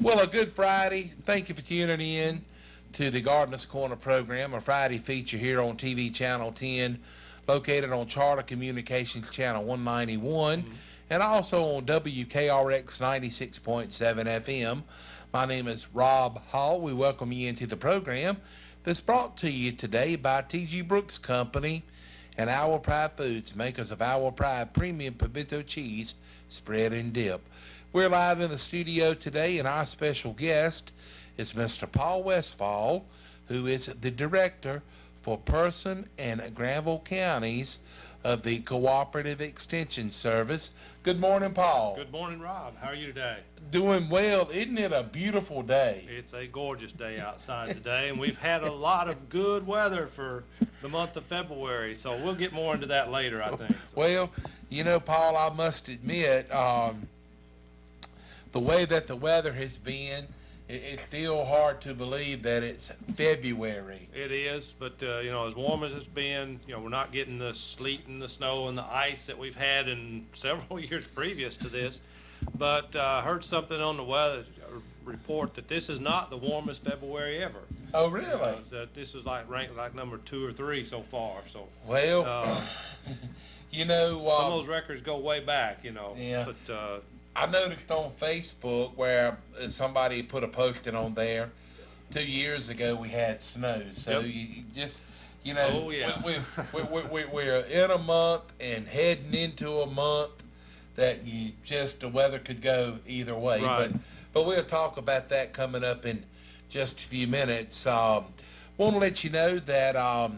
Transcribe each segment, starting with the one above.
Well, a good Friday. Thank you for tuning in to the Gardener's Corner program, a Friday feature here on TV Channel 10, located on Charter Communications Channel 191, and also on WKRX 96.7 FM. My name is Rob Hall. We welcome you into the program that's brought to you today by T.G. Brooks Company and Our Pride Foods, makers of Our Pride Premium Pimento Cheese Spread and Dip. We're live in the studio today, and our special guest is Mr. Paul Westfall, who is the Director for Person and Granville Counties of the Cooperative Extension Service. Good morning, Paul. Good morning, Rob. How are you today? Doing well. Isn't it a beautiful day? It's a gorgeous day outside today, and we've had a lot of good weather for the month of February, so we'll get more into that later, I think. Well, you know, Paul, I must admit, the way that the weather has been, it's still hard to believe that it's February. It is, but as warm as it's been, we're not getting the sleet and the snow and the ice that we've had in several years previous to this. But I heard something on the weather report that this is not the warmest February ever. Oh, really? That this is ranked like number 2 or 3 so far. So well, some of those records go way back, Yeah. But I noticed on Facebook where somebody put a posting on there 2 years ago we had snow. So Yep. you just, Oh, yeah. we're in a month and heading into a month that the weather could go either way. Right. But we'll talk about that coming up in just a few minutes. Want to let you know that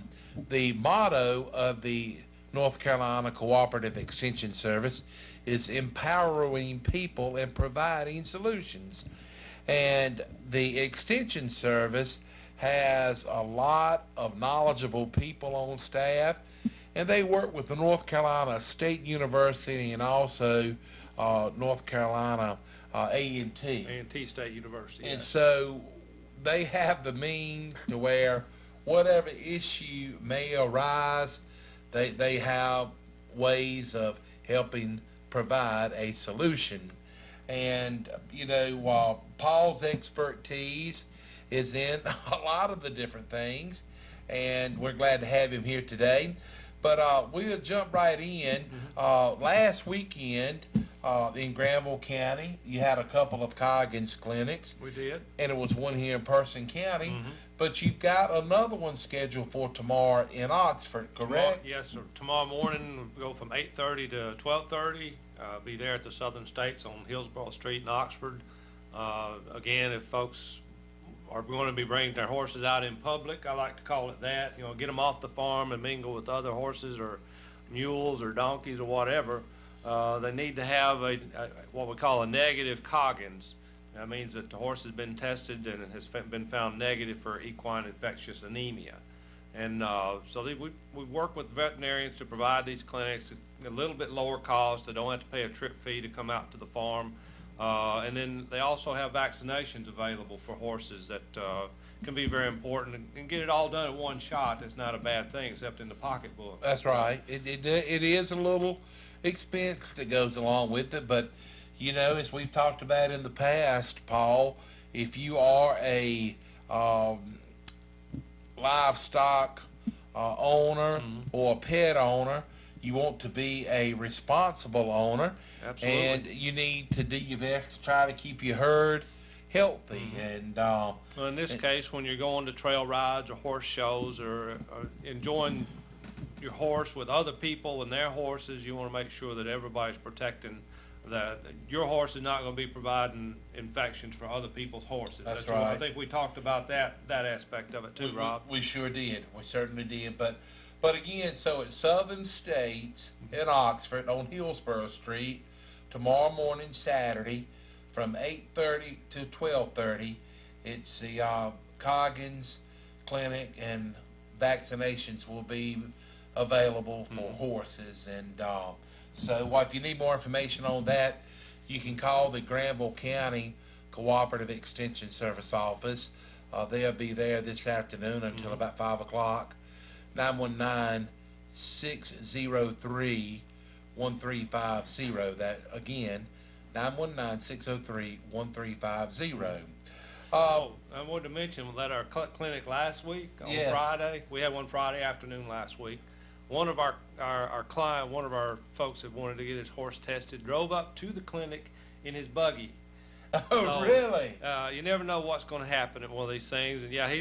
the motto of the North Carolina Cooperative Extension Service is empowering people and providing solutions. And the Extension Service has a lot of knowledgeable people on staff, and they work with the North Carolina State University and also North Carolina A&T. A&T State University. And yeah. so they have the means to where whatever issue may arise, they have ways of helping provide a solution. And Paul's expertise is in a lot of the different things, and we're glad to have him here today. But we'll jump right in. Last weekend in Granville County, you had a couple of Coggins clinics. We did. And it was one here in Person County. But you've got another one scheduled for tomorrow in Oxford, correct? Yes, sir. Tomorrow morning, we'll go from 8:30 to 12:30. Be there at the Southern States on Hillsborough Street in Oxford. Again, if folks are going to be bringing their horses out in public, I like to call it that, get them off the farm and mingle with other horses or mules or donkeys or whatever. They need to have what we call a negative Coggins. That means that the horse has been tested and has been found negative for equine infectious anemia. And so we work with veterinarians to provide these clinics at a little bit lower cost. They don't have to pay a trip fee to come out to the farm. And then they also have vaccinations available for horses that can be very important. And get it all done in one shot, that's not a bad thing, except in the pocketbook. That's right. It is a little expense that goes along with it, but as we've talked about in the past, Paul, if you are a livestock owner or a pet owner, you want to be a responsible owner. Absolutely. And you need to do your best to try to keep your herd healthy. And well, in this case, when you're going to trail rides or horse shows or enjoying your horse with other people and their horses, you want to make sure that everybody's protecting that your horse is not going to be providing infections for other people's horses. That's right. I think we talked about that aspect of it too, Rob. We sure did. We certainly did. But again, so at Southern States in Oxford on Hillsborough Street, tomorrow morning, Saturday, from 8:30 to 12:30, it's the Coggins Clinic, and vaccinations will be available for horses. And so if you need more information on that, you can call the Granville County Cooperative Extension Service office. They'll be there this afternoon until about 5 o'clock. 919-603-1350. That again, 919-603-1350. Oh, I wanted to mention that our clinic last week on Yes. Friday, we had one Friday afternoon last week. One of our client, one of our folks that wanted to get his horse tested, drove up to the clinic in his buggy. Oh, So, really? You never know what's going to happen at one of these things. And yeah, he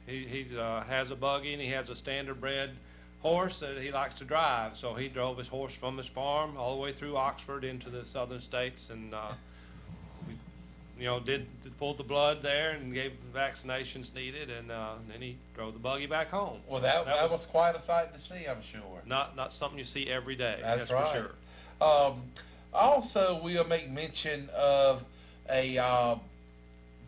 has a buggy and he has a standard bred horse that he likes to drive. So he drove his horse from his farm all the way through Oxford into the southern states, and pulled the blood there and gave the vaccinations needed, and then he drove the buggy back home. Well, So that was quite a sight to see, I'm sure. not something you see every day. That's For right. sure. Also, we'll make mention of a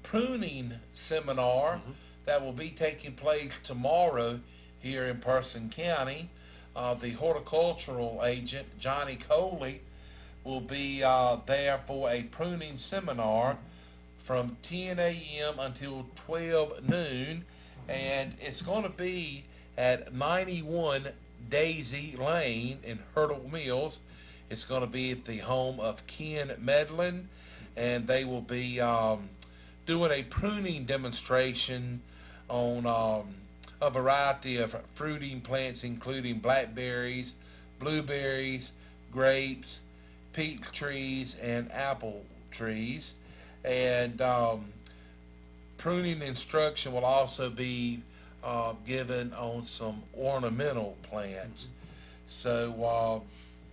pruning seminar that will be taking place tomorrow here in Person County. The horticultural agent, Johnny Coley, will be there for a pruning seminar from 10 a.m. until 12 noon, and it's going to be at 91 Daisy Lane in Hurdle Mills. It's going to be at the home of Ken Medlin, and they will be doing a pruning demonstration on a variety of fruiting plants, including blackberries, blueberries, grapes, peach trees, and apple trees. And pruning instruction will also be given on some ornamental plants. So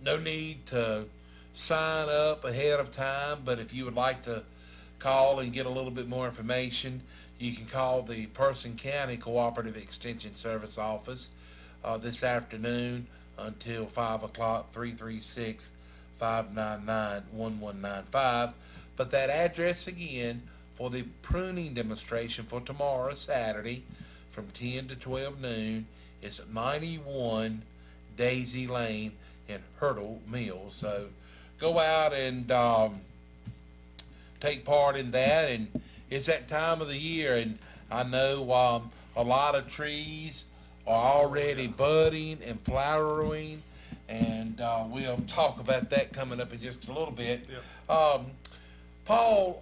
no need to sign up ahead of time, but if you would like to call and get a little bit more information, you can call the Person County Cooperative Extension Service office this afternoon until 5 o'clock, 336-599-1195. But that address again for the pruning demonstration for tomorrow, Saturday, from 10 to 12 noon, is 91 Daisy Lane in Hurdle Mills. So go out and take part in that. And it's that time of the year, and I know a lot of trees are already budding and flowering, and we'll talk about that coming up in just a little bit. Yep. Paul,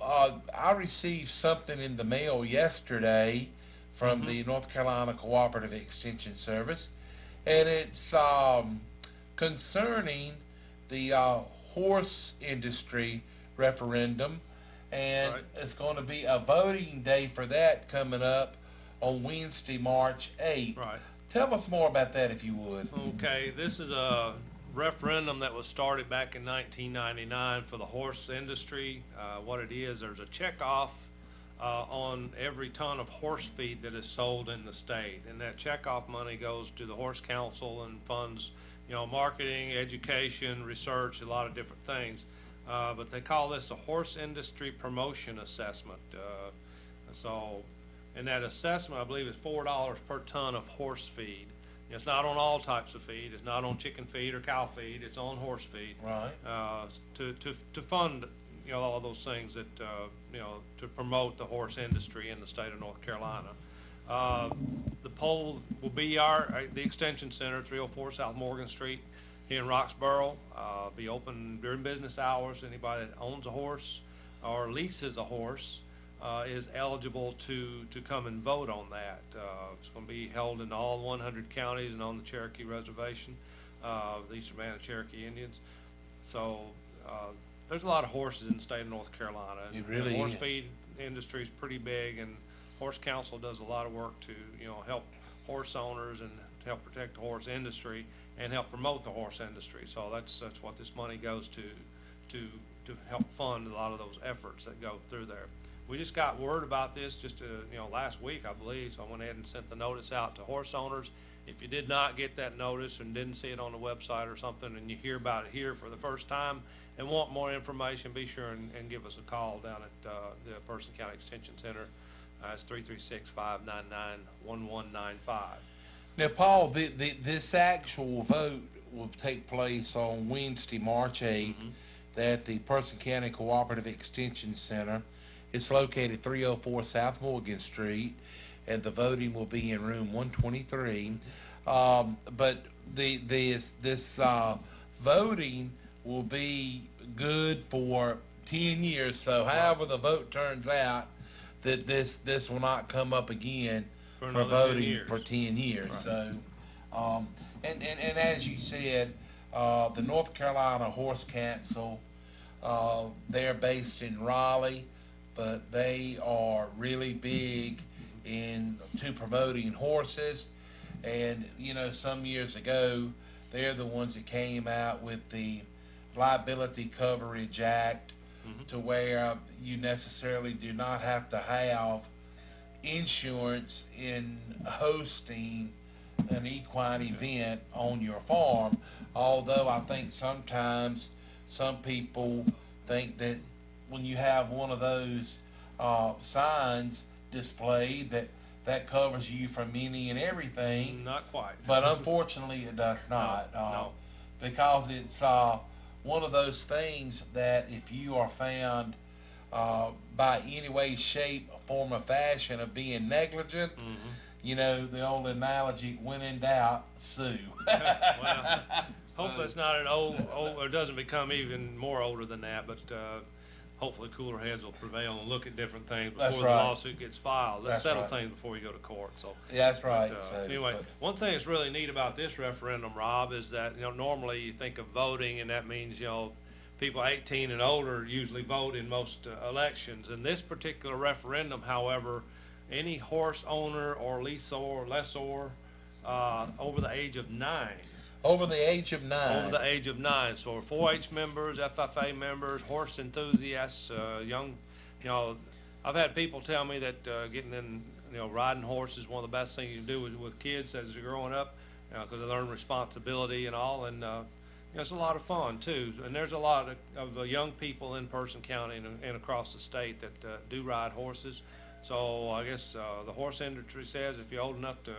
I received something in the mail yesterday from the North Carolina Cooperative Extension Service, and it's concerning the horse industry referendum, and Right. it's going to be a voting day for that coming up on Wednesday, March 8th. Right. Tell us more about that, if you would. Okay, this is a referendum that was started back in 1999 for the horse industry. What it is, there's a checkoff on every ton of horse feed that is sold in the state, and that checkoff money goes to the Horse Council and funds, marketing, education, research, a lot of different things. But they call this a horse industry promotion assessment. And that assessment, I believe, is $4 per ton of horse feed. It's not on all types of feed. It's not on chicken feed or cow feed. It's on horse feed. Right. To fund, all those things that, to promote the horse industry in the state of North Carolina. The poll will be the Extension Center, 304 South Morgan Street here in Roxborough. Be open during business hours. Anybody that owns a horse or leases a horse is eligible to come and vote on that. It's going to be held in all 100 counties and on the Cherokee Reservation, the Eastern Band of Cherokee Indians. So there's a lot of horses in the state of North Carolina. It really the horse is. feed industry is pretty big, and Horse Council does a lot of work to help horse owners and to help protect the horse industry and help promote the horse industry. So that's what this money goes to help fund a lot of those efforts that go through there. We just got word about this just last week, I believe, so I went ahead and sent the notice out to horse owners. If you did not get that notice and didn't see it on the website or something, and you hear about it here for the first time and want more information, be sure and give us a call down at the Person County Extension Center. It's 336-599-1195. Now, Paul, this actual vote will take place on Wednesday, March 8th, at the Person County Cooperative Extension Center. It's located 304 South Morgan Street, and the voting will be in room 123. But this voting will be good for 10 years. So however the vote turns out, that this will not come up again For for another 10 voting years. for 10 years. So, and as you said, the North Carolina Horse Council, they're based in Raleigh, but they are really big into promoting horses. And some years ago, they're the ones that came out with the Liability Coverage Act, to where you necessarily do not have to have insurance in hosting an equine event on your farm. Although I think sometimes some people think that when you have one of those signs displayed, that covers you from any and everything. Not quite. But unfortunately, it does not. No. Because it's one of those things that if you are found by any way, shape, form, or fashion of being negligent, the old analogy, when in doubt, sue. Well, hopefully it's not an old, or doesn't become even more older than that, but hopefully cooler heads will prevail and look at different things before That's the right. lawsuit gets filed. Let's That's settle right. things before you go to court, so. Yeah, that's right. But, So, anyway, one thing that's really neat about this referendum, Rob, is that, normally you think of voting and that means, people 18 and older usually vote in most elections. In this particular referendum, however, any horse owner or lessor over the age of 9. over the age of 9. Over the age of 9. So 4-H members, FFA members, horse enthusiasts, young, I've had people tell me that getting in, riding horse is one of the best things you can do with kids as they're growing up, because they learn responsibility and all, and it's a lot of fun too. And there's a lot of young people in Person County and across the state that do ride horses. So I guess the horse industry says if you're old enough to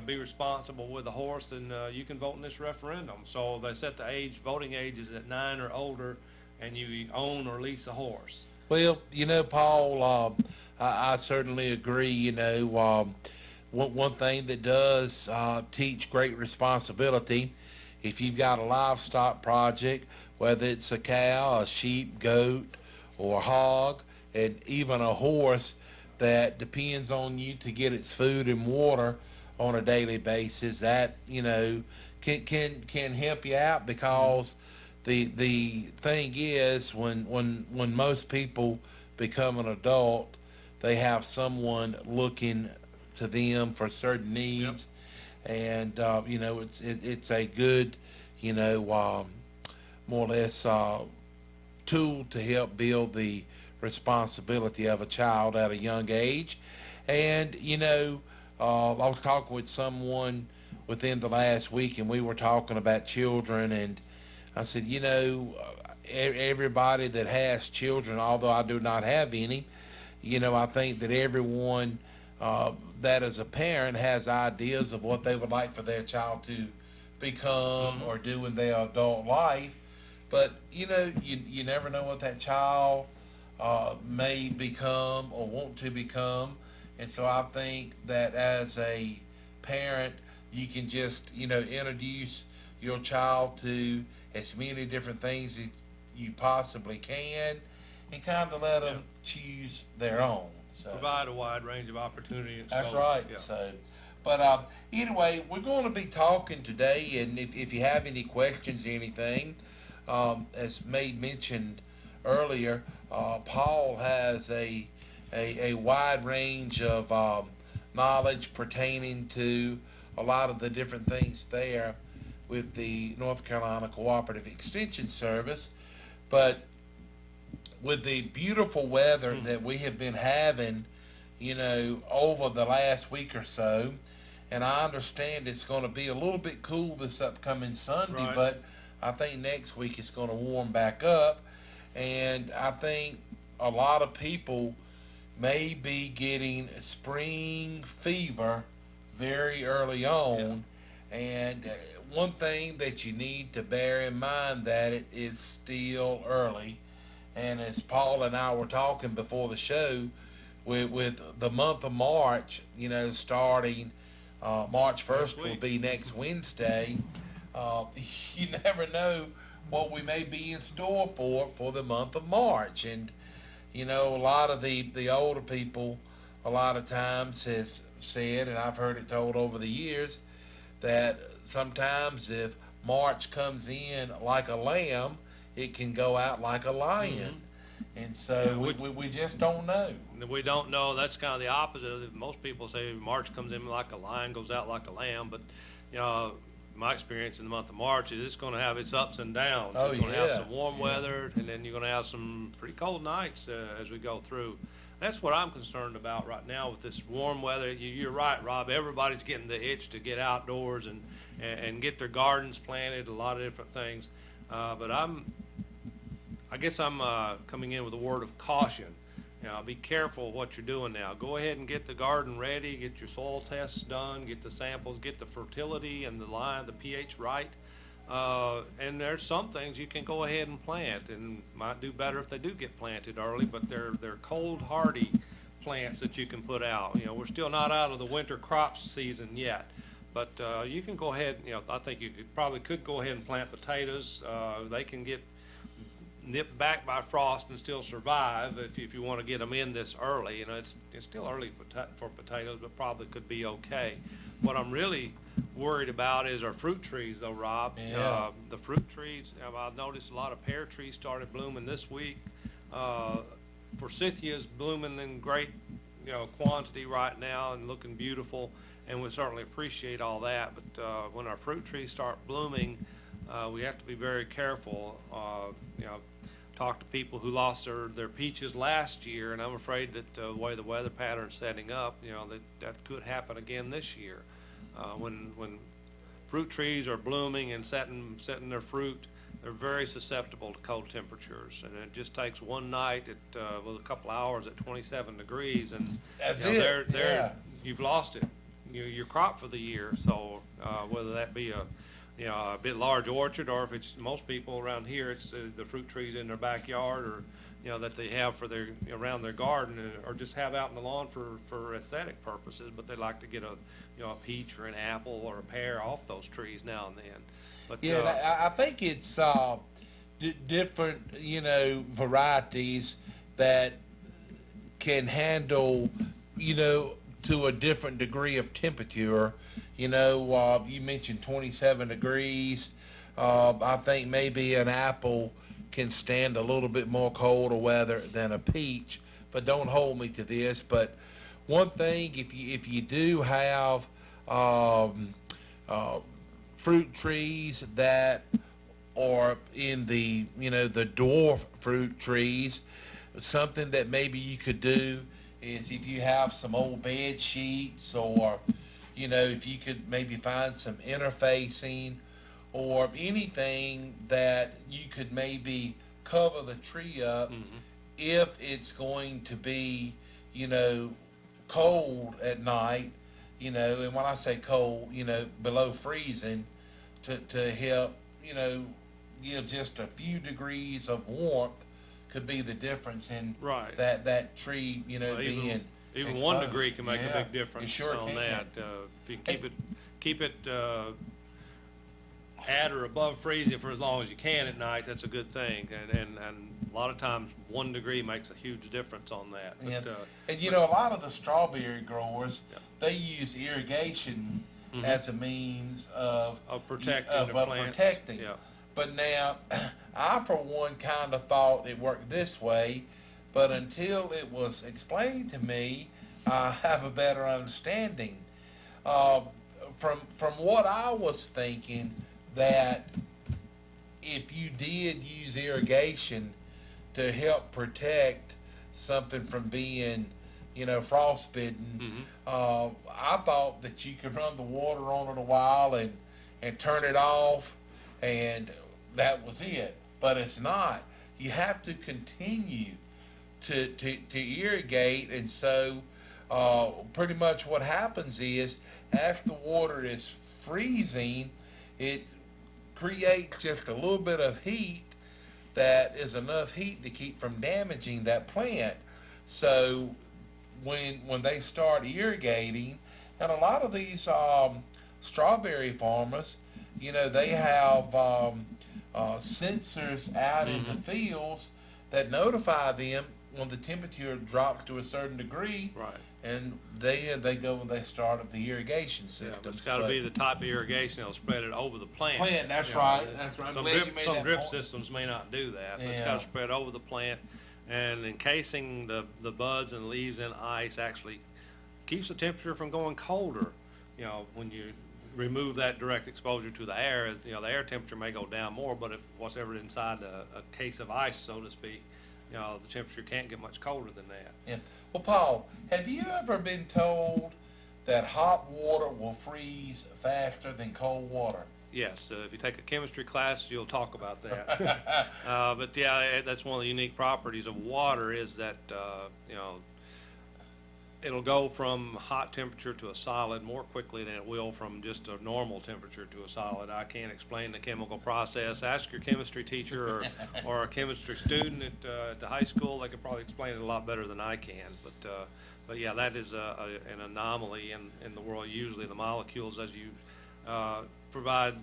be responsible with a horse, then you can vote in this referendum. So they set the voting age is at 9 or older, and you own or lease a horse. Well, Paul, I certainly agree. One thing that does teach great responsibility, if you've got a livestock project, whether it's a cow, a sheep, goat, or a hog, and even a horse that depends on you to get its food and water on a daily basis, that can help you out, because the thing is, when most people become an adult, they have someone looking to them for certain needs. Yep. And it's a good more or less tool to help build the responsibility of a child at a young age. And I was talking with someone within the last week, and we were talking about children, and I said, everybody that has children, although I do not have any, I think that everyone that is a parent has ideas of what they would like for their child to become or do in their adult life. But, you never know what that child may become or want to become. And so I think that as a parent, you can just, introduce your child to as many different things that you possibly can, and kind of let them choose their own. So provide a wide range of opportunity and that's scope. right. Yeah. So, but anyway, we're going to be talking today, and if you have any questions or anything, as May mentioned earlier, Paul has a wide range of knowledge pertaining to a lot of the different things there with the North Carolina Cooperative Extension Service. But with the beautiful weather that we have been having, over the last week or so, and I understand it's going to be a little bit cool this upcoming Sunday, Right. but I think next week it's going to warm back up, and I think a lot of people may be getting spring fever very early on. And one thing that you need to bear in mind, that it is still early, and as Paul and I were talking before the show, with the month of March, starting March 1st will be next Wednesday. You never know what we may be in store for the month of March. And you know, a lot of the older people, a lot of times has said, and I've heard it told over the years, that sometimes if March comes in like a lamb, it can go out like a lion. And so Yeah, we just don't know. We don't know. That's kind of the opposite. Most people say March comes in like a lion, goes out like a lamb. But, you know, my experience in the month of March is it's going to have its ups and downs. Oh, You're going to have yeah. some warm weather, and then you're going to have some pretty cold nights as we go through. That's what I'm concerned about right now with this warm weather. You're right, Rob. Everybody's getting the itch to get outdoors and get their gardens planted, a lot of different things. But I guess I'm coming in with a word of caution. You know, be careful what you're doing now. Go ahead and get the garden ready, get your soil tests done, get the samples, get the fertility and the pH right. And there's some things you can go ahead and plant, and might do better if they do get planted early, but they're cold hardy plants that you can put out. You know, we're still not out of the winter crops season yet, but you can go ahead, you know, I think you could go ahead and plant potatoes. They can get nipped back by frost and still survive if you want to get them in this early. You know, it's still early for potatoes, but probably could be okay. What I'm really worried about is our fruit trees, though, Rob. Yeah. The fruit trees, I've noticed a lot of pear trees started blooming this week. Forsythia's blooming in great, you know, quantity right now and looking beautiful, and we certainly appreciate all that. But when our fruit trees start blooming, we have to be very careful. You know, talked to people who lost their peaches last year, and I'm afraid that the way the weather pattern's setting up, you know, that could happen again this year. When fruit trees are blooming and setting their fruit, they're very susceptible to cold temperatures, and it just takes one night with a couple hours at 27 degrees, and That's you know, it. Yeah. you've lost it, your crop for the year. So whether that be a bit large orchard, or if it's most people around here, it's the fruit trees in their backyard, or that they have for their around their garden, or just have out in the lawn for aesthetic purposes. But they like to get a peach or an apple or a pear off those trees now and then. But Yeah, I think it's different, varieties that can handle, to a different degree of temperature. You mentioned 27 degrees. I think maybe an apple can stand a little bit more colder weather than a peach, but don't hold me to this. But one thing, if you do have fruit trees that are in the the dwarf fruit trees, something that maybe you could do is if you have some old bed sheets, or if you could maybe find some interfacing or anything that you could maybe cover the tree up if it's going to be cold at night, and when I say cold, below freezing, to help, give just a few degrees of warmth could be the difference in Right. that tree, being even exposed. 1 degree can make Yeah, a big difference it sure on can. that. If you keep it at or above freezing for as long as you can at night, that's a good thing. And a lot of times 1 degree makes a huge difference on that. But, And a lot of the strawberry growers, Yeah. they use irrigation as a means of protecting the plants. protecting. Yeah. But now, I for one kind of thought it worked this way, but until it was explained to me, I have a better understanding. From what I was thinking, that if you did use irrigation to help protect something from being, frostbitten, I thought that you could run the water on it a while and turn it off, and that was it. But it's not. You have to continue to irrigate, and so pretty much what happens is after the water is freezing, it creates just a little bit of heat that is enough heat to keep from damaging that plant. So when they start irrigating, and a lot of these strawberry farmers, they have sensors out in the fields that notify them when the temperature drops to a certain degree. Right. And then they go and they start up the irrigation Yeah, system. but it's gotta be the type of irrigation that'll spread it over the plant. Plant, that's You know, right, that's right. I'm Some glad you drip, made some that drip point. systems may not do that, but it's Yeah. gotta spread over the plant. And encasing the buds and leaves in ice actually keeps the temperature from going colder. You know, when you remove that direct exposure to the air, you know, the air temperature may go down more, but if whatever inside a case of ice, so to speak, you know, the temperature can't get much colder than that. Yeah. Well, Paul, have you ever been told that hot water will freeze faster than cold water? Yes, if you take a chemistry class, you'll talk about that. But yeah, that's one of the unique properties of water is that, you know, it'll go from hot temperature to a solid more quickly than it will from just a normal temperature to a solid. I can't explain the chemical process. Ask your chemistry teacher or a chemistry student at the high school. They could probably explain it a lot better than I can. But yeah, that is an anomaly in the world. Usually the molecules, as you provide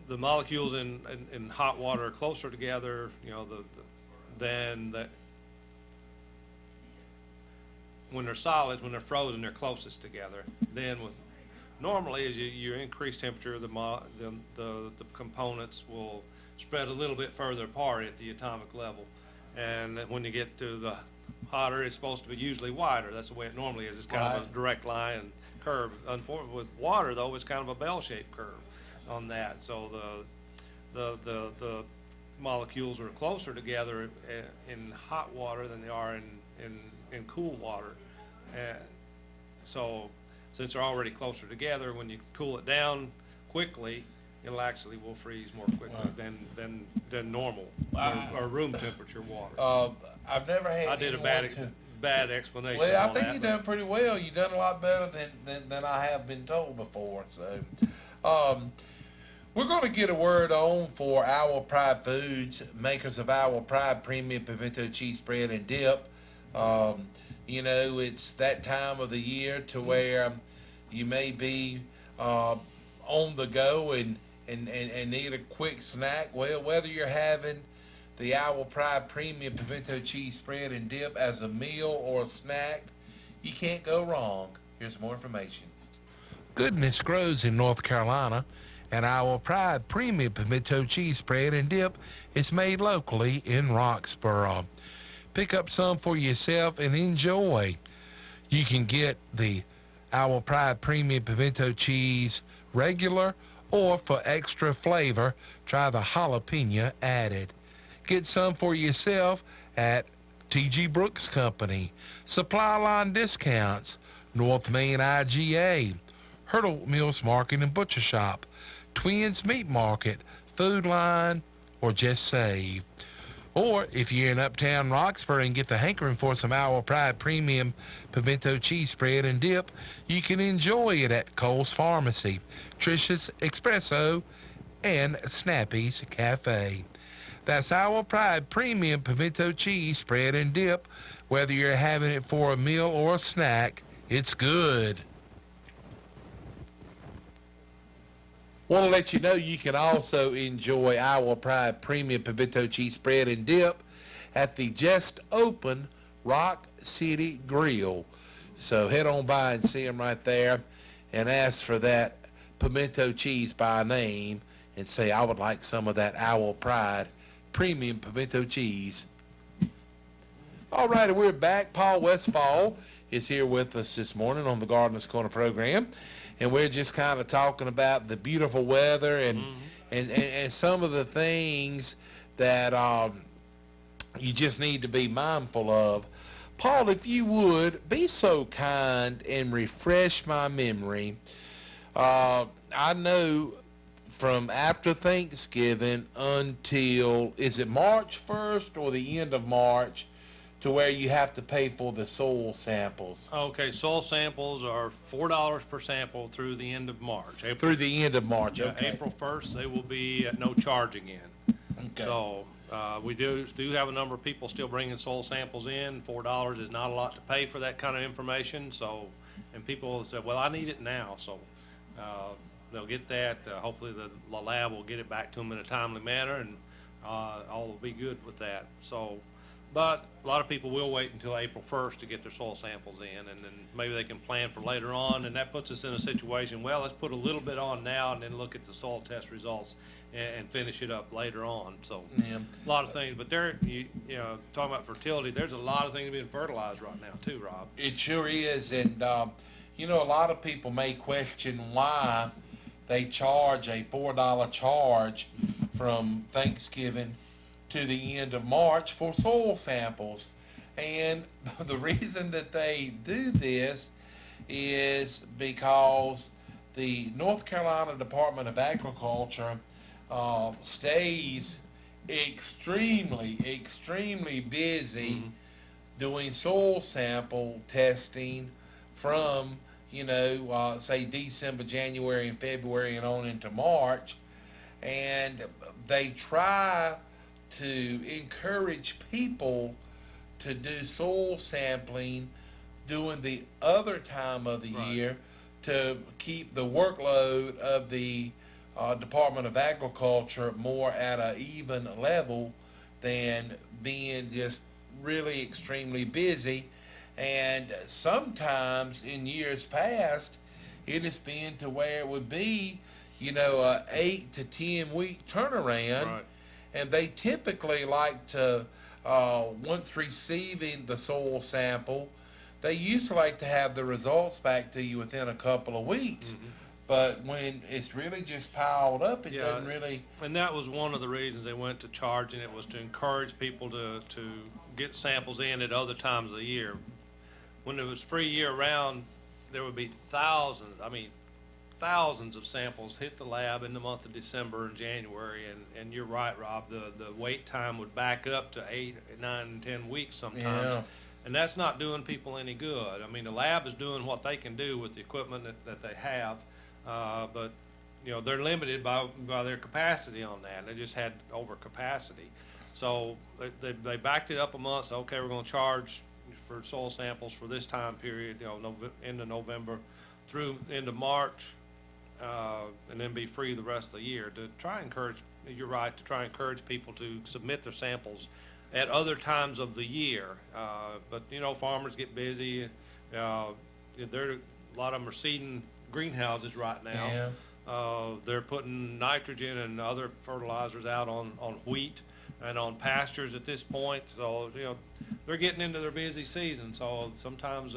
the molecules in hot water are closer together, you know, than the when they're solids, when they're frozen, they're closest together. Then normally as you increase temperature, the components will spread a little bit further apart at the atomic level. And when you get to the hotter, it's supposed to be usually wider. That's the way it normally is. It's kind of a direct line and curve. Unfortunately, with water though, it's kind of a bell-shaped curve on that. So the molecules are closer together in hot water than they are in cool water. And so since they're already closer together, when you cool it down quickly, it'll actually will freeze more quickly than normal or room temperature water. I've never had. I did a bad explanation. Well, I on think that, you've but- done pretty well. You've done a lot better than I have been told before. So, we're going to get a word on for Owl Pride Foods, makers of Owl Pride Premium Pimento Cheese Spread and Dip. You know, it's that time of the year to where you may be on the go and need a quick snack. Well, whether you're having the Owl Pride Premium Pimento Cheese Spread and Dip as a meal or a snack, you can't go wrong. Here's more information. Goodness grows in North Carolina, and Owl Pride Premium Pimento Cheese Spread and Dip is made locally in Roxborough. Pick up some for yourself and enjoy. You can get the Owl Pride Premium Pimento Cheese regular, or for extra flavor, try the jalapeno added. Get some for yourself at T.G. Brooks Company, Supply Line Discounts, North Main IGA, Hurdle Mills Market and Butcher Shop, Twins Meat Market, Food Line, or just Save. Or if you're in Uptown Roxbury and get the hankering for some Owl Pride Premium Pimento Cheese Spread and Dip, you can enjoy it at Cole's Pharmacy, Trish's Espresso, and Snappy's Cafe. That's Owl Pride Premium Pimento Cheese Spread and Dip. Whether you're having it for a meal or a snack, it's good. Want to let you know you can also enjoy Owl Pride Premium Pimento Cheese Spread and Dip at the just open Rock City Grill. So head on by and see them right there and ask for that pimento cheese by name and say, I would like some of that Owl Pride Premium Pimento Cheese. All right, we're back. Paul Westfall is here with us this morning on the Gardener's Corner program. And we're just kind of talking about the beautiful weather and some of the things that you just need to be mindful of. Paul, if you would, be so kind and refresh my memory. I know from after Thanksgiving until, is it March 1st or the end of March, to where you have to pay for the soil samples? Okay, soil samples are $4 per sample through the end of March. Through the end of March, Yeah, okay. April 1st, they will be at no charge again. Okay. So, we do have a number of people still bringing soil samples in. $4 is not a lot to pay for that kind of information, so, and people say, well, I need it now, so, they'll get that. Hopefully the lab will get it back to them in a timely manner, and all will be good with that. So, but a lot of people will wait until April 1st to get their soil samples in, and then maybe they can plan for later on, and that puts us in a situation, well, let's put a little bit on now and then look at the soil test results and finish it up later on. So, Yeah. a lot of things, but there, you know, talking about fertility, there's a lot of things being fertilized right now too, Rob. It sure is, and you know, a lot of people may question why they charge a $4 charge from Thanksgiving to the end of March for soil samples. And the reason that they do this is because the North Carolina Department of Agriculture stays extremely busy doing soil sample testing from, you know, say December, January, and February and on into March. And they try to encourage people to do soil sampling during the other time of the Right. year to keep the workload of the Department of Agriculture more at an even level than being just really extremely busy. And sometimes in years past, it has been to where it would be, you know, a 8 to 10 week turnaround. Right. And they typically like to, once receiving the soil sample, they used to like to have the results back to you within a couple of weeks. But when it's really just piled up, it Yeah. doesn't really. And that was one of the reasons they went to charging it, was to encourage people to get samples in at other times of the year. When it was free year round, there would be thousands of samples hit the lab in the month of December and January, and you're right, Rob, the wait time would back up to 8, 9, 10 weeks sometimes. Yeah. And that's not doing people any good. I mean, the lab is doing what they can do with the equipment that they have, but, you know, they're limited by their capacity on that. They just had overcapacity. So they backed it up a month, so, okay, we're gonna charge for soil samples for this time period, you know, end of November through into March, and then be free the rest of the year, to try and encourage, you're right, to try and encourage people to submit their samples at other times of the year. But, you know, farmers get busy. A lot of them are seeding greenhouses right now. Yeah. They're putting nitrogen and other fertilizers out on wheat and on pastures at this point. So, you know, they're getting into their busy season. So sometimes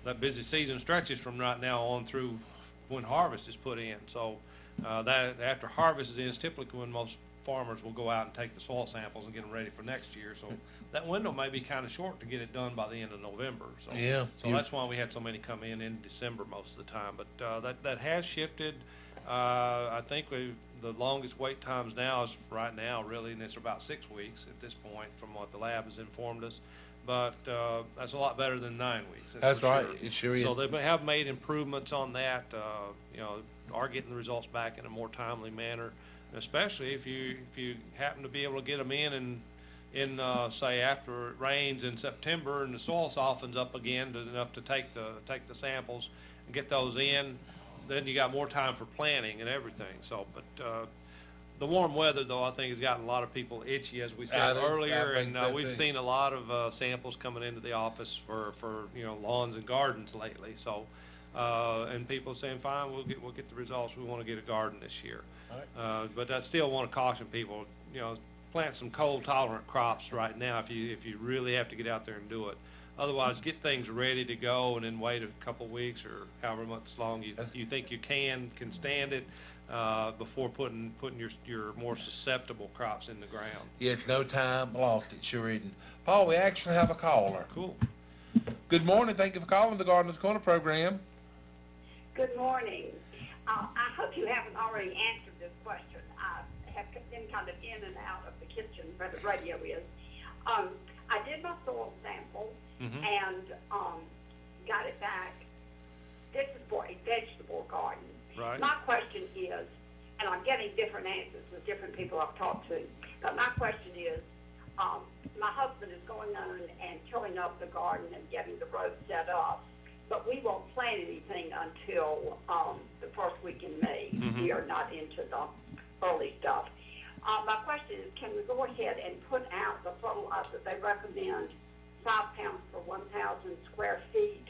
that busy season stretches from right now on through when harvest is put in. So that after harvest is in is typically when most farmers will go out and take the soil samples and get them ready for next year. So that window may be kind of short to get it done by the end of November. So, Yeah. so that's why we had so many come in December most of the time. But that has shifted. I think the longest wait times now is right now really, and it's about 6 weeks at this point from what the lab has informed us. But that's a lot better than 9 weeks. That's for right. sure. It sure is. So they have made improvements on that. You know, are getting the results back in a more timely manner, especially if you happen to be able to get them in say after it rains in September and the soil softens up again enough to take the samples and get those in. Then you got more time for planting and everything. So, but the warm weather, though, I think has gotten a lot of people itchy, as we said earlier, I think and so, we've too. seen a lot of samples coming into the office for you know, lawns and gardens lately. So, and people saying, fine, we'll get the results. We want to get a garden this year. All But I still want to caution people, you know, plant some cold tolerant crops right now if you really have to get out there and do it. Otherwise, get things ready to go and then wait a couple weeks or however much long you think you can stand it before putting your more susceptible crops in the ground. Yeah, it's no time lost. It sure isn't. Paul, we actually have a caller. Cool. Good morning. Thank you for calling the Gardener's Corner program. Good morning. I hope you haven't already answered this question. I have been kind of in and out of the kitchen where the radio is. I did my soil sample and got it back. This is for a vegetable garden. Right. My question is, and I'm getting different answers with different people I've talked to, but my question is, my husband is going on and tilling up the garden and getting the rows set up, but we won't plant anything until the first week in May. We are not into the early stuff. My question is, can we go ahead and put out the fertilizer? They recommend 5 pounds per 1,000 square feet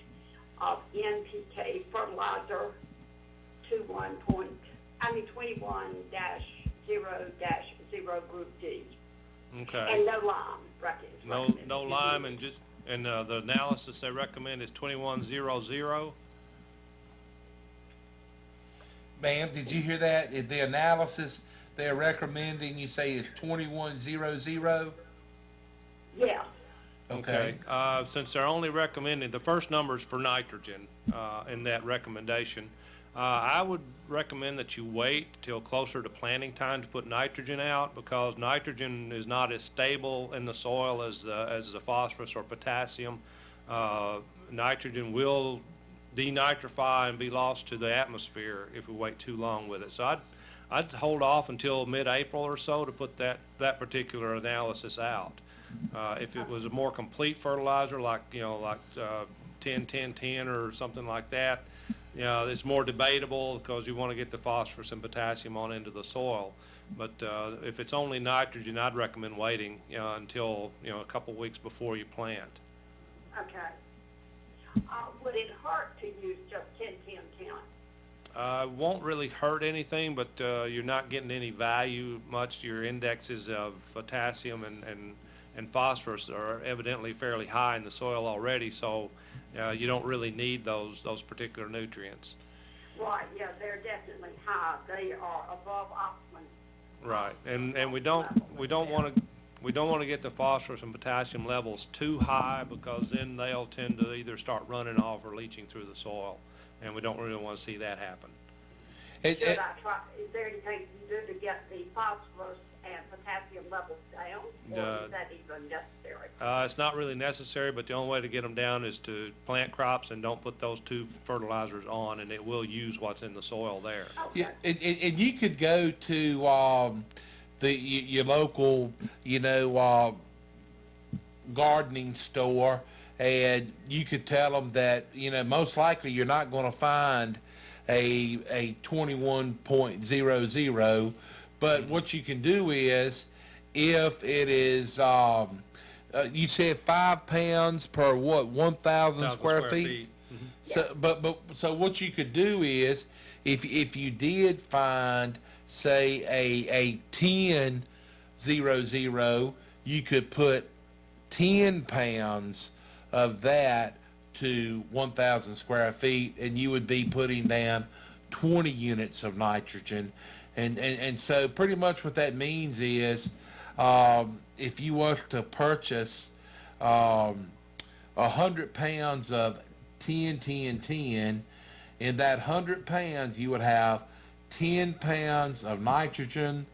of NPK fertilizer, 21-0-0 Group D. Okay. And no lime, recommended. No lime, and the analysis they recommend is 21-0-0. Ma'am, did you hear that? The analysis they're recommending, you say is 2100? Yeah. Okay. Since they're only recommending, the first numbers for nitrogen, in that recommendation, I would recommend that you wait till closer to planting time to put nitrogen out, because nitrogen is not as stable in the soil as the phosphorus or potassium. Nitrogen will denitrify and be lost to the atmosphere if we wait too long with it. So I'd hold off until mid-April or so to put that particular analysis out. If it was a more complete fertilizer, like 10-10-10 or something like that, it's more debatable because you want to get the phosphorus and potassium on into the soil. But if it's only nitrogen, I'd recommend waiting until a couple weeks before you plant. Okay. Would it hurt to use just 10-10-10? Won't really hurt anything, but you're not getting any value much. Your indexes of potassium and phosphorus are evidently fairly high in the soil already, so you don't really need those particular nutrients. Right, yeah, they're definitely high. They are above optimum. Right, and we don't want to get the phosphorus and potassium levels too high, because then they'll tend to either start running off or leaching through the soil, and we don't really want to see that happen. Is there anything you can do to get the phosphorus and potassium levels down, or is that even necessary? It's not really necessary, but the only way to get them down is to plant crops and don't put those two fertilizers on, and it will use what's in the soil there. Okay. Yeah, and you could go to your local, gardening store, and you could tell them that most likely you're not going to find a 21.00, but what you can do is, if it is you said 5 pounds per 1,000 square feet. So, so what you could do is, if you did find, say, a 10.00, you could put 10 pounds of that to 1,000 square feet, and you would be putting down 20 units of nitrogen. And so pretty much what that means is, if you was to purchase 100 pounds of 10-10-10, in that 100 pounds you would have 10 pounds of nitrogen,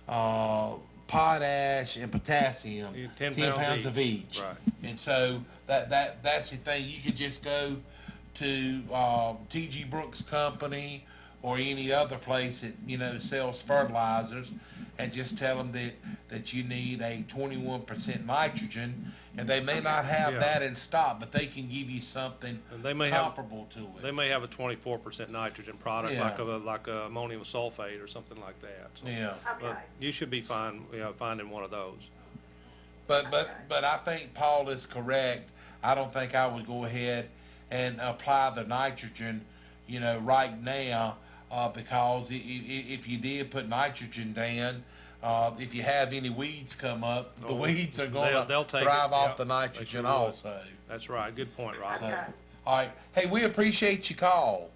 potash, and potassium. 10 pounds of each. Right. And so that's the thing. You could just go to T.G. Brooks Company or any other place that sells fertilizers, and just tell them that you need a 21% nitrogen, and they may not have that in stock, but they can give you something comparable to it. They may have a 24% nitrogen product, Yeah. like a ammonium sulfate or something like that. So, Yeah. Okay. but you should be fine, finding one of those. But I think Paul is correct. I don't think I would go ahead and apply the nitrogen, right now, because if you did put nitrogen down, if you have any weeds come up, the weeds are going they'll to take thrive it, off yep. the They nitrogen sure will. also. That's right. Good point, Rob. So, Okay. all right. Hey, we appreciate your call.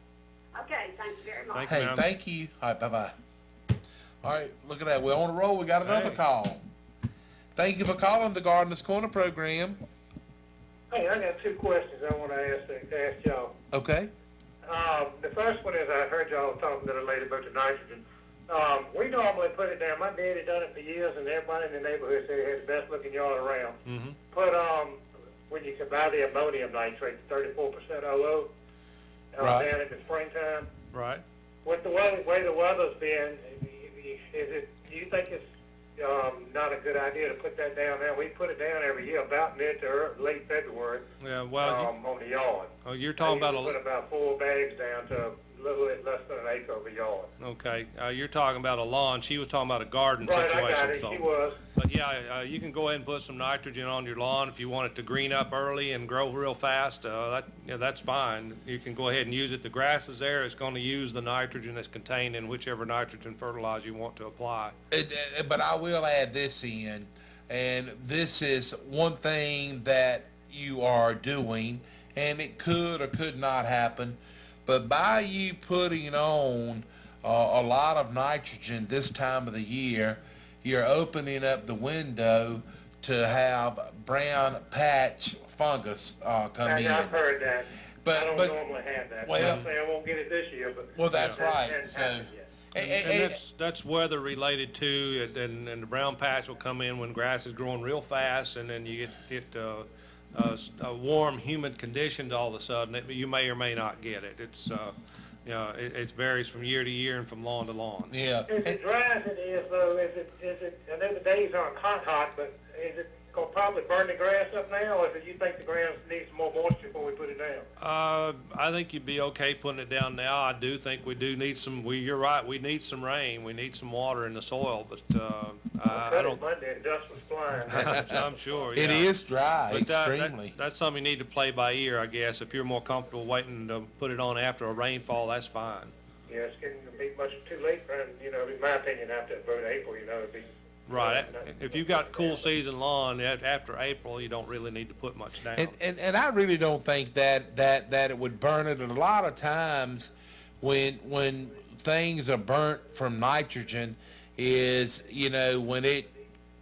Okay, thank you very much. Thank you. Hey, ma'am. thank you. All right, bye-bye. All right, look at that. We're on a roll. We got another Hey. call. Thank you for calling the Gardener's Corner program. Hey, I got 2 questions I want to ask y'all. Okay. The first one is, I heard y'all talking to the lady about the nitrogen. We normally put it down. My daddy done it for years, and everybody in the neighborhood said he had the best looking yard around. Mm-hmm. Put when you can buy the ammonium nitrate, 34% OO, Right. down in the springtime. Right. With the way the weather's been, do you think it's not a good idea to put that down now? We put it down every year about mid to late February Yeah. Well, on the yard. you're talking about I usually put about 4 bags down to a little bit less than an acre of a yard. Okay, you're talking about a lawn. She was talking about a garden Right, I situation. got it, So, she was. but yeah, you can go ahead and put some nitrogen on your lawn if you want it to green up early and grow real fast. That's fine. You can go ahead and use it. The grass is there. It's going to use the nitrogen that's contained in whichever nitrogen fertilizer you want to apply. But I will add this in, and this is one thing that you are doing, and it could or could not happen, but by you putting on a lot of nitrogen this time of the year, you're opening up the window to have brown patch fungus come in. I've heard that. But- I don't but- normally have that. well- I'm saying I won't get it this year, but. Well, that's that right. hasn't So, happened yet. And that's weather related too, and the brown patch will come in when grass is growing real fast, and then you get a warm, humid conditions all of a sudden. You may or may not get it. It's it varies from year to year and from lawn to lawn. yeah. Is it dry as it is though, is it, I know the days aren't hot, but is it gonna probably burn the grass up now, or do you think the ground needs some more moisture before we put it down? I think you'd be okay putting it down now. I do think we do need you're right, we need some rain, we need some water in the soil, but I Cut don't, it Monday and dust was flying. I'm sure, It yeah. is dry, But extremely. that's something you need to play by ear, I guess. If you're more comfortable waiting to put it on after a rainfall, that's fine. Yeah, it's getting to be much too late for, in my opinion, after about April, it'd be. Right. If you've got cool season lawn, after April, you don't really need to put much down. And I really don't think that it would burn it. And a lot of times when things are burnt from nitrogen is, when it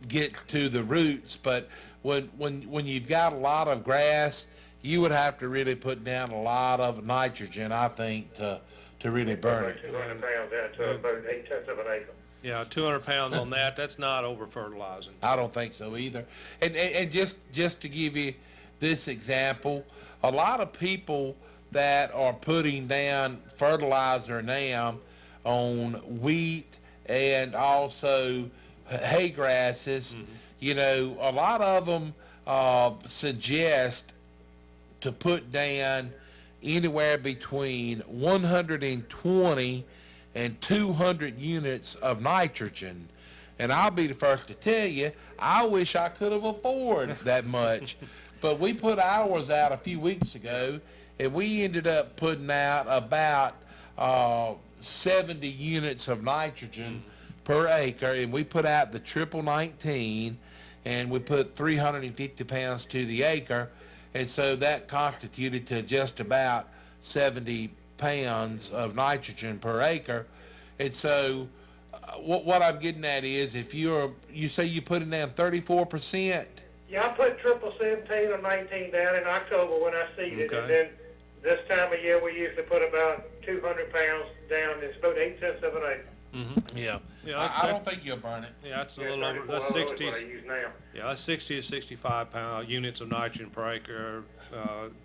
gets to the roots. But when you've got a lot of grass, you would have to really put down a lot of nitrogen, I think, to really burn it. 200 pounds down to about 8/10 of an acre. Yeah, 200 pounds on that, that's not over fertilizing. I don't think so either. And just to give you this example, a lot of people that are putting down fertilizer now on wheat and also hay grasses, a lot of them suggest to put down anywhere between 120 and 200 units of nitrogen. And I'll be the first to tell you, I wish I could have afforded that much. But we put ours out a few weeks ago, and we ended up putting out about 70 units of nitrogen per acre, and we put out the triple 19, and we put 350 pounds to the acre, and so that constituted to just about 70 pounds of nitrogen per acre. And so what I'm getting at is, if you say you're putting down 34%. Yeah, I put triple 17 or 19 down in October when I seeded, Okay. and then this time of year we usually put about 200 pounds down. It's about 8/10 of an acre. Yeah. Yeah, I don't think you'll burn it. Yeah, that's a Yeah, little over, 34 that's is 60, what I use now. yeah, that's 60 to 65 pound units of nitrogen per acre,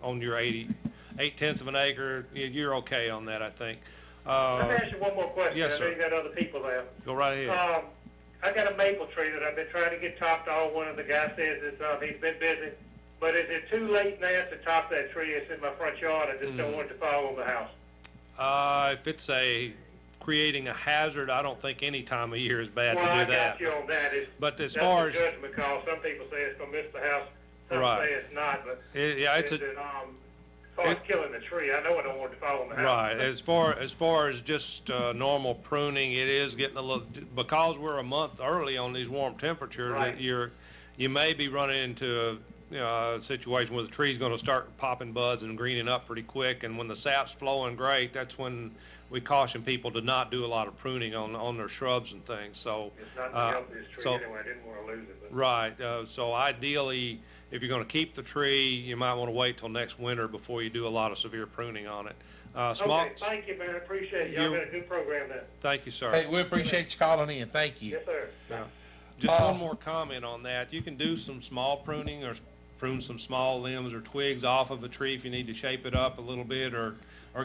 on your 8/10 of an acre. You're okay on that, I think. Let me ask you one more question. yes, I know sir. you got other people there. Go right ahead. I got a maple tree that I've been trying to get topped off. One of the guys says that he's been busy. But is it too late now to top that tree? It's in my front yard. I just don't want it to fall on the house. If it's creating a hazard, I don't think any time of year is bad Well, to I do that. got you on that. But as That's far a as, judgment call. Some people say it's going to miss the house. Some Right. say it's not. But yeah, it's as a, far as killing the tree, I know I don't want it to fall on the house. right, as far as just normal pruning, it is getting a little, because we're a month early on these warm temperatures, Right. that you may be running into a situation where the tree's gonna start popping buds and greening up pretty quick, and when the sap's flowing great, that's when we caution people to not do a lot of pruning on their shrubs and things, so. It's not the healthiest tree so- anyway. I didn't want to lose it. But Right, so ideally, if you're gonna keep the tree, you might wanna wait till next winter before you do a lot of severe pruning on it. okay, thank you, man. I appreciate it. Y'all You- got a good program there. Thank you, sir. Hey, we appreciate you calling in. Thank you. Yes, sir. Yeah. Just one more comment on that. You can do some small pruning or prune some small limbs or twigs off of a tree if you need to shape it up a little bit, or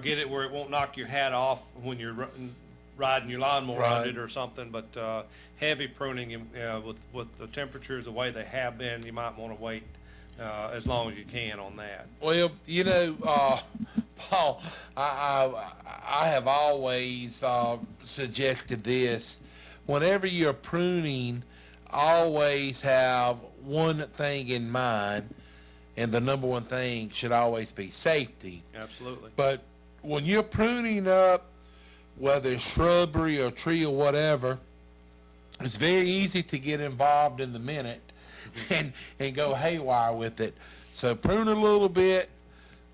get it where it won't knock your hat off when you're riding your lawnmower on Right. it or something. But heavy pruning, with the temperatures the way they have been, you might want to wait as long as you can on that. Well, Paul, I have always suggested this. Whenever you're pruning, always have one thing in mind, and the number one thing should always be safety. Absolutely. But when you're pruning up, whether it's shrubbery or tree or whatever, it's very easy to get involved in the minute and go haywire with it. So prune a little bit,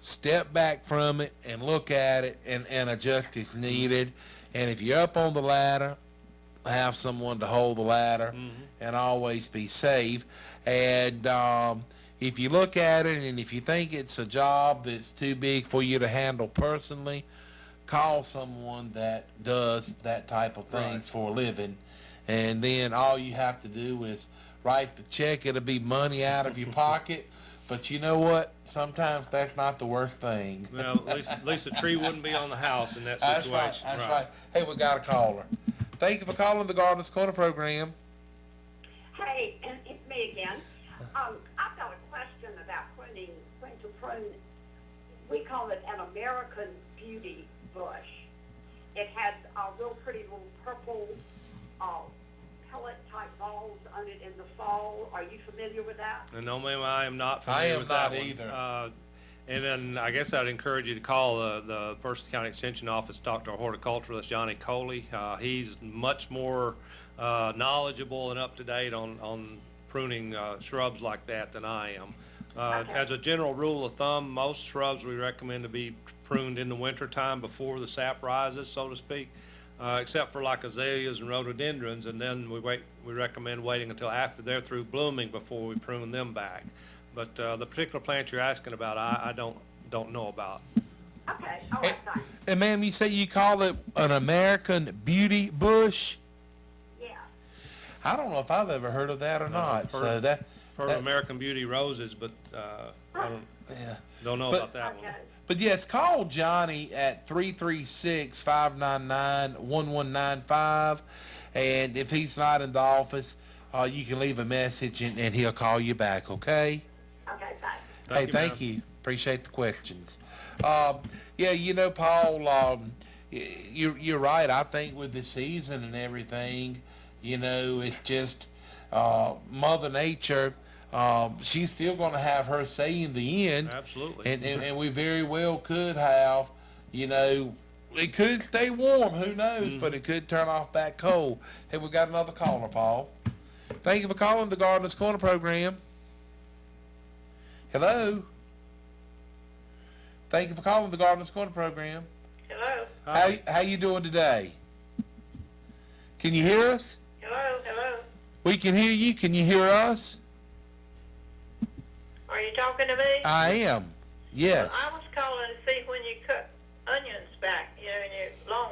step back from it and look at it and adjust as needed. And if you're up on the ladder, have someone to hold the ladder and always be safe. And if you look at it and if you think it's a job that's too big for you to handle personally, call someone that does that type of things for a living. And then all you have to do is write the check. It'll be money out of your pocket. But you know what? Sometimes that's not the worst thing. Well, at least the tree wouldn't be on the house in that That's situation. right. That's right. Hey, we got a caller. Thank you for calling the Gardener's Corner program. Hey, and it's me again. I've got a question about pruning, when to prune. We call it an American beauty bush. It has real pretty little purple pellet-type balls on it in the fall. Are you familiar with that? No, ma'am, I am not familiar with that one. I am not either. And then I guess I'd encourage you to call the Person County Extension Office, Dr. Horticulturalist Johnny Coley. He's much more knowledgeable and up to date on pruning shrubs like that than I am. Okay. As a general rule of thumb, most shrubs we recommend to be pruned in the winter time before the sap rises, so to speak, except for like azaleas and rhododendrons, and then we recommend waiting until after they're through blooming before we prune them back. But the particular plant you're asking about, I don't know about. Okay, all right, fine. And ma'am, you say you call it an American beauty bush? Yeah. I don't know if I've ever heard of that or not. So that American Beauty roses, but I don't know about that one. Okay. But yes, call Johnny at 336-599-1195. And if he's not in the office, you can leave a message and he'll call you back, okay? Okay, fine. Thank you. Appreciate the questions. Yeah, you know, Paul, you're right. I think with the season and everything, you know, it's just Mother Nature. She's still going to have her say in the end. Absolutely. And we very well could have, you know, it could stay warm, who knows, but it could turn off back cold. Hey, we got another caller, Paul. Thank you for calling the Gardener's Corner program. Hello. Thank you for calling the Gardener's Corner program. Hello. How you doing today? Can you hear us? Hello. We can hear you. Can you hear us? Are you talking to me? I am. Yes. I was calling to see when you cut onions back, you know, in your lawn.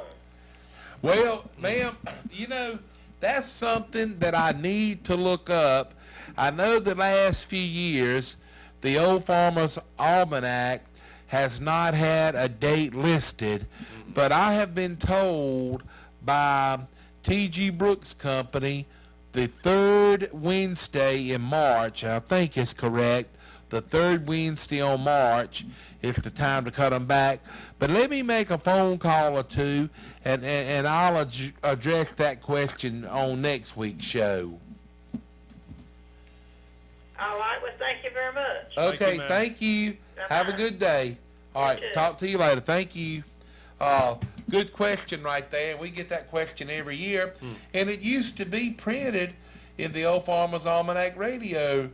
Well, ma'am, you know, that's something that I need to look up. I know the last few years, the Old Farmer's Almanac has not had a date listed, but I have been told by T.G. Brooks Company the third Wednesday in March, I think it's correct, the third Wednesday on March is the time to cut them back. But let me make a phone call or two, and I'll address that question on next week's show. All right, well, thank you very much. Okay, ma'am. thank you. Have a good day. All right, too. talk to you later. Thank you. Good question right there. We get that question every year. And it used to be printed in the Old Farmer's Almanac radio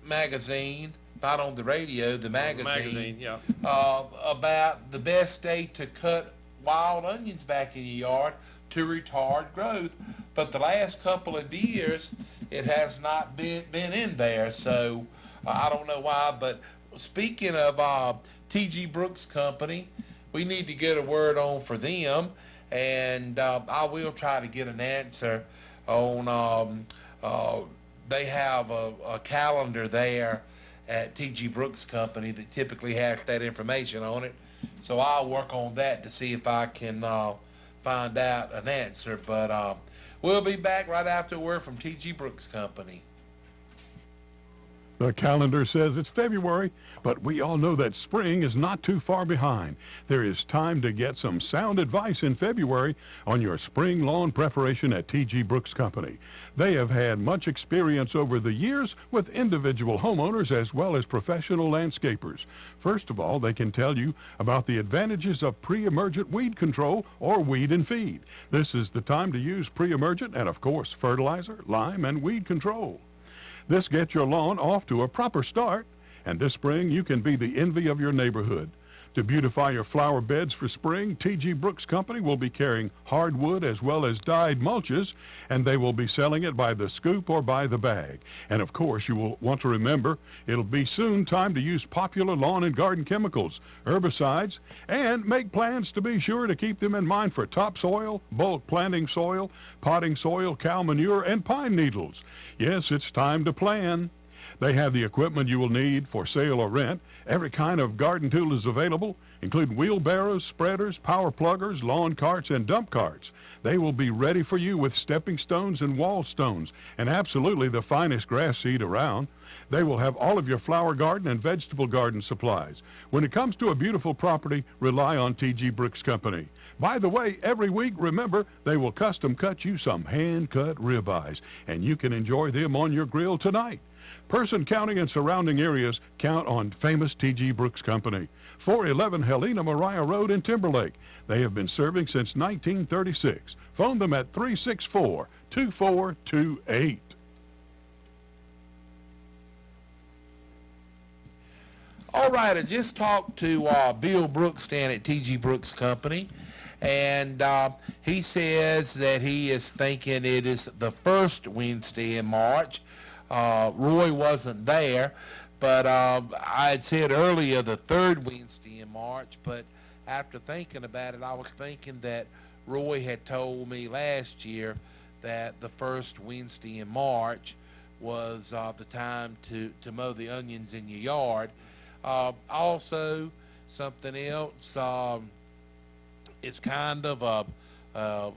magazine, not on the radio, the magazine. Yeah. About the best day to cut wild onions back in your yard to retard growth. But the last couple of years, it has not been in there. So I don't know why. But speaking of T.G. Brooks Company, we need to get a word on for them. And I will try to get an answer on, they have a calendar there at T.G. Brooks Company that typically has that information on it. So I'll work on that to see if I can find out an answer. But we'll be back right after a word from T.G. Brooks Company. The calendar says it's February, but we all know that spring is not too far behind. There is time to get some sound advice in February on your spring lawn preparation at T.G. Brooks Company. They have had much experience over the years with individual homeowners as well as professional landscapers. First of all, they can tell you about the advantages of pre-emergent weed control or weed and feed. This is the time to use pre-emergent and, of course, fertilizer, lime, and weed control. This gets your lawn off to a proper start, and this spring you can be the envy of your neighborhood. To beautify your flower beds for spring, T.G. Brooks Company will be carrying hardwood as well as dyed mulches, and they will be selling it by the scoop or by the bag. And of course, you will want to remember, it'll be soon time to use popular lawn and garden chemicals, herbicides, and make plans to be sure to keep them in mind for topsoil, bulk planting soil, potting soil, cow manure, and pine needles. Yes, it's time to plan. They have the equipment you will need for sale or rent. Every kind of garden tool is available, including wheelbarrows, spreaders, power pluggers, lawn carts, and dump carts. They will be ready for you with stepping stones and wall stones, and absolutely the finest grass seed around. They will have all of your flower garden and vegetable garden supplies. When it comes to a beautiful property, rely on T.G. Brooks Company. By the way, every week, remember, they will custom cut you some hand-cut ribeyes, and you can enjoy them on your grill tonight. Person County and surrounding areas count on famous T.G. Brooks Company. 411 Helena Maria Road in Timberlake. They have been serving since 1936. Phone them at 364-2428. All right, I just talked to Bill Brooks down at T.G. Brooks Company, and he says that he is thinking it is the first Wednesday in March. Roy wasn't there, but I had said earlier the third Wednesday in March, but after thinking about it, I was thinking that Roy had told me last year that the first Wednesday in March was the time to mow the onions in your yard. Also, something else, it's kind of a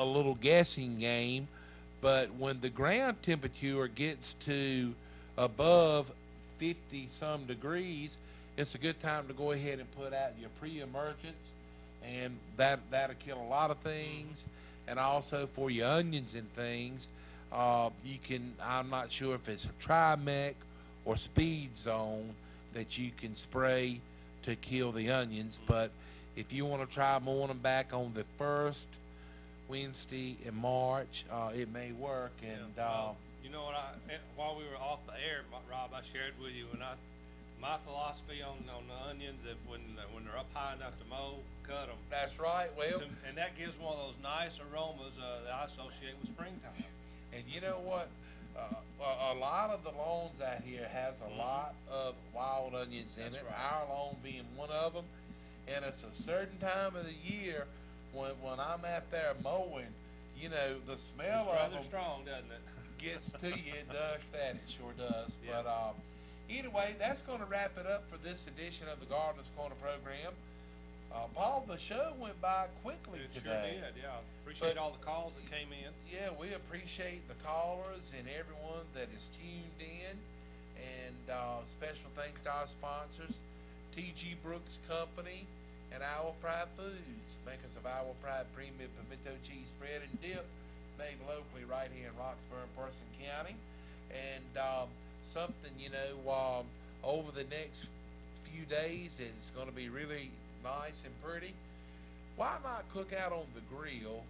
little guessing game, but when the ground temperature gets to above 50-some degrees, it's a good time to go ahead and put out your pre-emergents, and that'll kill a lot of things. And also for your onions and things, you can, I'm not sure if it's a Trimec or Speed Zone that you can spray to kill the onions, but if you want to try mowing them back on the first Wednesday in March, it may work. And you know what? While we were off the air, Rob, I shared with you, and my philosophy on the onions, if when they're up high enough to mow, cut them. That's right. Well, and that gives one of those nice aromas that I associate with springtime. And you know what? A lot of the lawns out here has a lot of wild onions in it. Right. Our lawn being one of them, and it's a certain time of the year when I'm out there mowing, you know, the smell of them strong, doesn't it? gets to you. It does that. It sure does. Yeah. But anyway, that's going to wrap it up for this edition of the Gardener's Corner program. Paul, the show went by quickly today. Sure did, yeah. Appreciate all the calls that came in. Yeah, we appreciate the callers and everyone that is tuned in. And special thanks to our sponsors, T.G. Brooks Company and Our Pride Foods, makers of Our Pride Premium Pimento Cheese Spread and Dip, made locally right here in Roxborough and Person County. And something, you know, over the next few days, it's going to be really nice and pretty. Why not cook out on the grill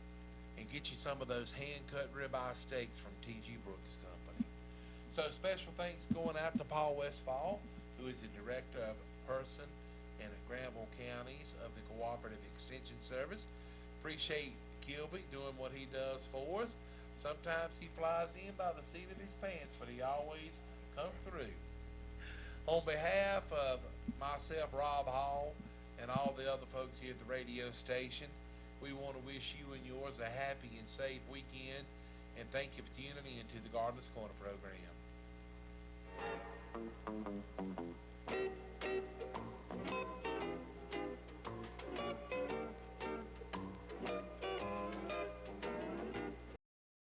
and get you some of those hand-cut ribeye steaks from T.G. Brooks Company? So special thanks going out to Paul Westfall, who is the Director of Person and Granville Counties of the Cooperative Extension Service. Appreciate Kilby doing what he does for us. Sometimes he flies in by the seat of his pants, but he always comes through. On behalf of myself, Rob Hall, and all the other folks here at the radio station, we want to wish you and yours a happy and safe weekend, and thank you for tuning in to the Gardener's Corner program.